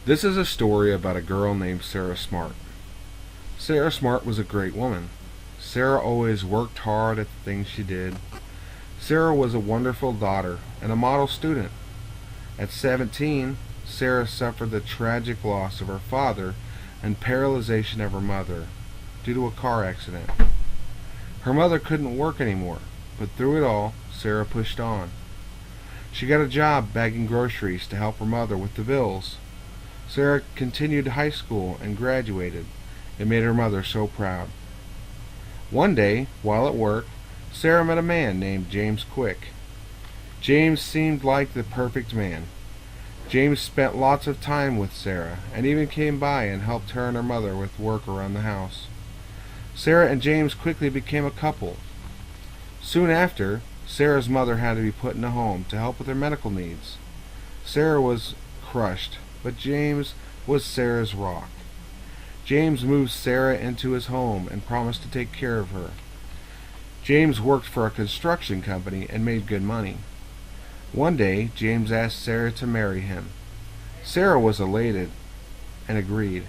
This is a story about a girl named Sarah Smart. Sarah Smart was a great woman. Sarah always worked hard at the things she did. Sarah was a wonderful daughter and a model student. At 17, Sarah suffered the tragic loss of her father and paralyzation of her mother due to a car accident. Her mother couldn't work anymore, but through it all, Sarah pushed on. She got a job bagging groceries to help her mother with the bills. Sarah continued high school and graduated. It made her mother so proud. One day, while at work, Sarah met a man named James Quick. James seemed like the perfect man. James spent lots of time with Sarah and even came by and helped her and her mother with work around the house. Sarah and James quickly became a couple. Soon after, Sarah's mother had to be put in a home to help with her medical needs. Sarah was crushed, but James was Sarah's rock. James moved Sarah into his home and promised to take care of her. James worked for a construction company and made good money. One day, James asked Sarah to marry him. Sarah was elated and agreed.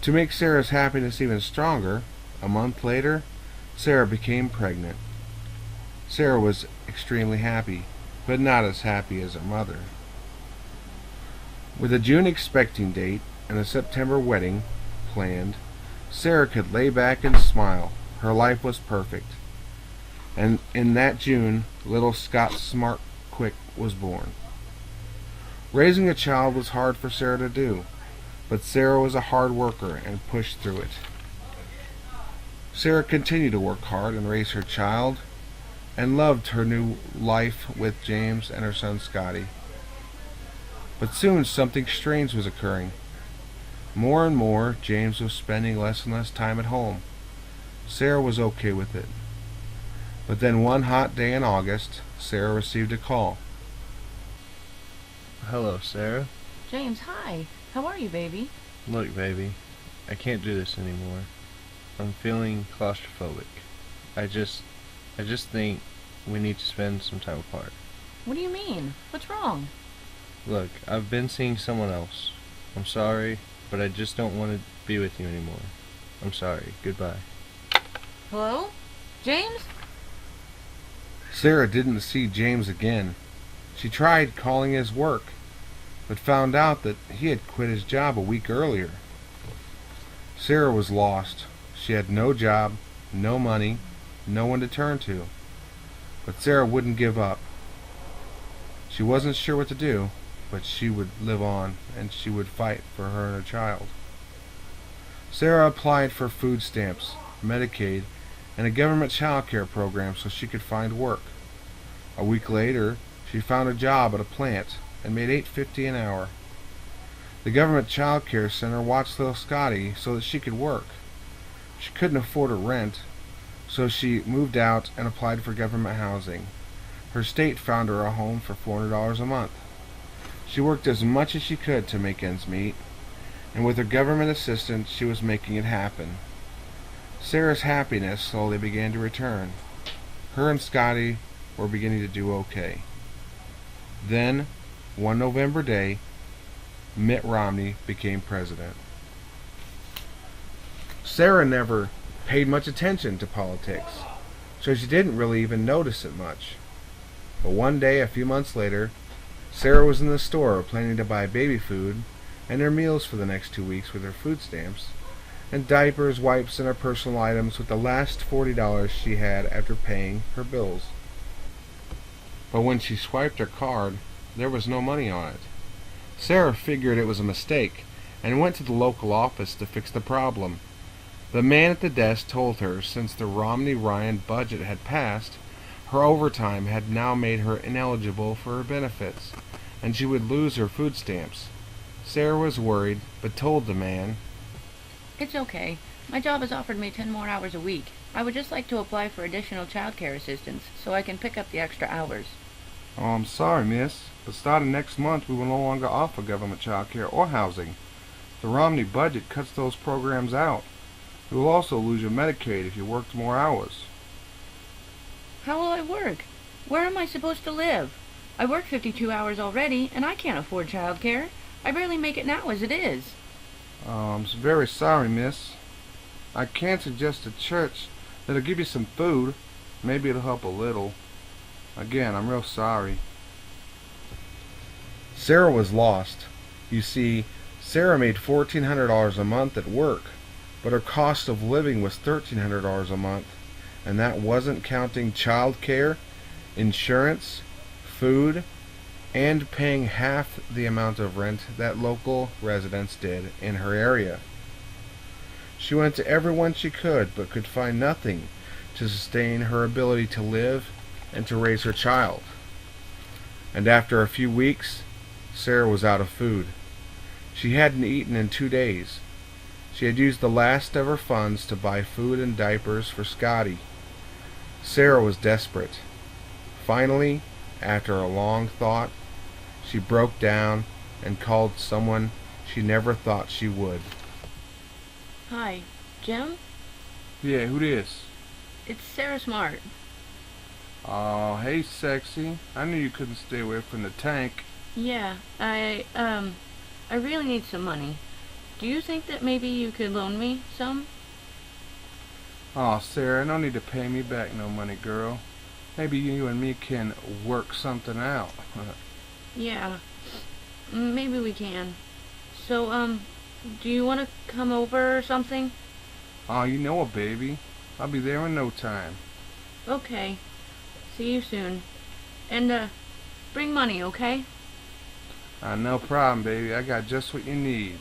To make Sarah's happiness even stronger, a month later, Sarah became pregnant. Sarah was extremely happy, but not as happy as her mother. With a June expecting date and a September wedding planned, Sarah could lay back and smile. Her life was perfect. And in that June, little Scott Smart Quick was born. Raising a child was hard for Sarah to do, but Sarah was a hard worker and pushed through it. Sarah continued to work hard and raise her child, and loved her new life with James and her son Scotty. But soon something strange was occurring. More and more, James was spending less and less time at home. Sarah was okay with it. But then one hot day in August, Sarah received a call. Hello, Sarah. James, hi. How are you, baby? Look, baby, I can't do this anymore. I'm feeling claustrophobic. I just think we need to spend some time apart. What do you mean? What's wrong? Look, I've been seeing someone else. I'm sorry, but I just don't want to be with you anymore. I'm sorry. Goodbye. Hello? James? Sarah didn't see James again. She tried calling his work, but found out that he had quit his job a week earlier. Sarah was lost. She had no job, no money, no one to turn to. But Sarah wouldn't give up. She wasn't sure what to do, but she would live on, and she would fight for her and her child. Sarah applied for food stamps, Medicaid, and a government childcare program so she could find work. A week later, she found a job at a plant and made $8.50 an hour. The government childcare center watched little Scotty so that she could work. She couldn't afford a rent, so she moved out and applied for government housing. Her state found her a home for $400 a month. She worked as much as she could to make ends meet, and with her government assistance, she was making it happen. Sarah's happiness slowly began to return. Her and Scotty were beginning to do okay. Then, one November day, Mitt Romney became president. Sarah never paid much attention to politics, so she didn't really even notice it much. But one day, a few months later, Sarah was in the store planning to buy baby food and her meals for the next 2 weeks with her food stamps, and diapers, wipes, and her personal items with the last $40 she had after paying her bills. But when she swiped her card, there was no money on it. Sarah figured it was a mistake and went to the local office to fix the problem. The man at the desk told her since the Romney-Ryan budget had passed, her overtime had now made her ineligible for her benefits, and she would lose her food stamps. Sarah was worried, but told the man, It's okay. My job has offered me 10 more hours a week. I would just like to apply for additional childcare assistance so I can pick up the extra hours. "Oh, I'm sorry, miss, but starting next month we will no longer offer government childcare or housing. The Romney budget cuts those programs out. You will also lose your Medicaid if you worked more hours." How will I work? Where am I supposed to live? I work 52 hours already, and I can't afford childcare. I barely make it now as it is. I'm very sorry, miss. I can suggest a church that'll give you some food. Maybe it'll help a little. Again, I'm real sorry. Sarah was lost. You see, Sarah made $1,400 a month at work, but her cost of living was $1,300 a month, and that wasn't counting childcare, insurance, food, and paying half the amount of rent that local residents did in her area. She went to everyone she could, but could find nothing to sustain her ability to live and to raise her child. And after a few weeks, Sarah was out of food. She hadn't eaten in 2 days. She had used the last of her funds to buy food and diapers for Scotty. Sarah was desperate. Finally, after a long thought, she broke down and called someone she never thought she would. Hi, Jim? Yeah, who this? It's Sarah Smart. Oh, hey, sexy. I knew you couldn't stay away from the tank. Yeah, I really need some money. Do you think that maybe you could loan me some? Oh, Sarah, no need to pay me back no money, girl. Maybe you and me can work something out. Yeah, maybe we can. So, do you want to come over or something? Oh, you know it, baby. I'll be there in no time. Okay. See you soon. And, bring money, okay? No problem, baby. I got just what you need.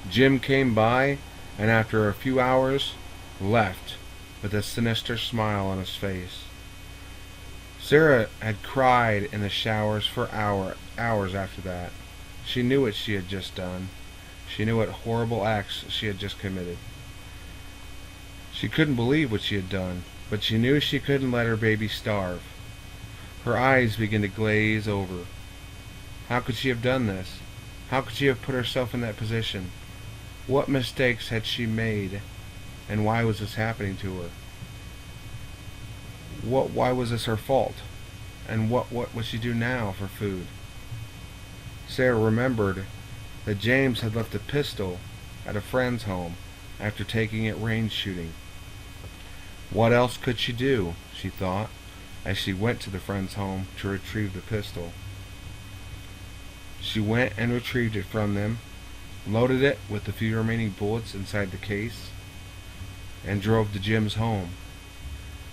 Jim came by, and after a few hours, left with a sinister smile on his face. Sarah had cried in the showers for hours after that. She knew what she had just done. She knew what horrible acts she had just committed. She couldn't believe what she had done, but she knew she couldn't let her baby starve. Her eyes began to glaze over. How could she have done this? How could she have put herself in that position? What mistakes had she made, and why was this happening to her? Why was this her fault? And what would she do now for food? Sarah remembered that James had left a pistol at a friend's home after taking it range shooting. What else could she do, she thought, as she went to the friend's home to retrieve the pistol. She went and retrieved it from them, loaded it with the few remaining bullets inside the case, and drove to Jim's home.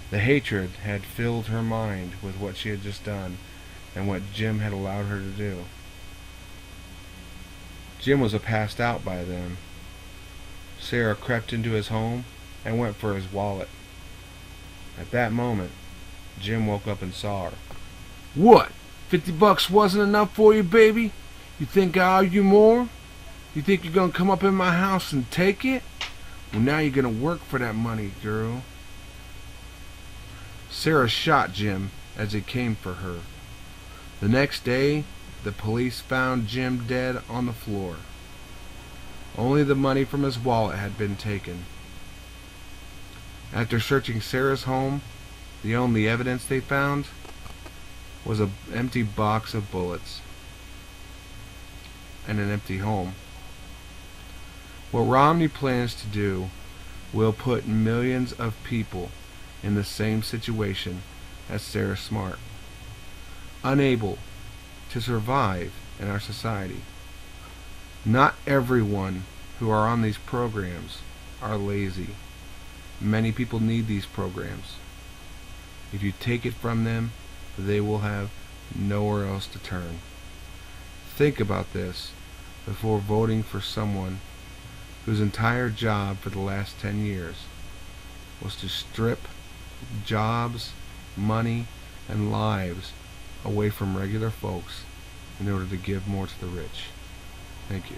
The hatred had filled her mind with what she had just done and what Jim had allowed her to do. Jim was passed out by then. Sarah crept into his home and went for his wallet. At that moment, Jim woke up and saw her. What? $50 wasn't enough for you, baby? You think I owe you more? You think you're gonna come up in my house and take it? Well, now you're gonna work for that money, girl. Sarah shot Jim as he came for her. The next day, the police found Jim dead on the floor. Only the money from his wallet had been taken. After searching Sarah's home, the only evidence they found was an empty box of bullets and an empty home. What Romney plans to do will put millions of people in the same situation as Sarah Smart, unable to survive in our society. Not everyone who are on these programs are lazy. Many people need these programs. If you take it from them, they will have nowhere else to turn. Think about this before voting for someone whose entire job for the last 10 years was to strip jobs, money, and lives away from regular folks in order to give more to the rich. Thank you.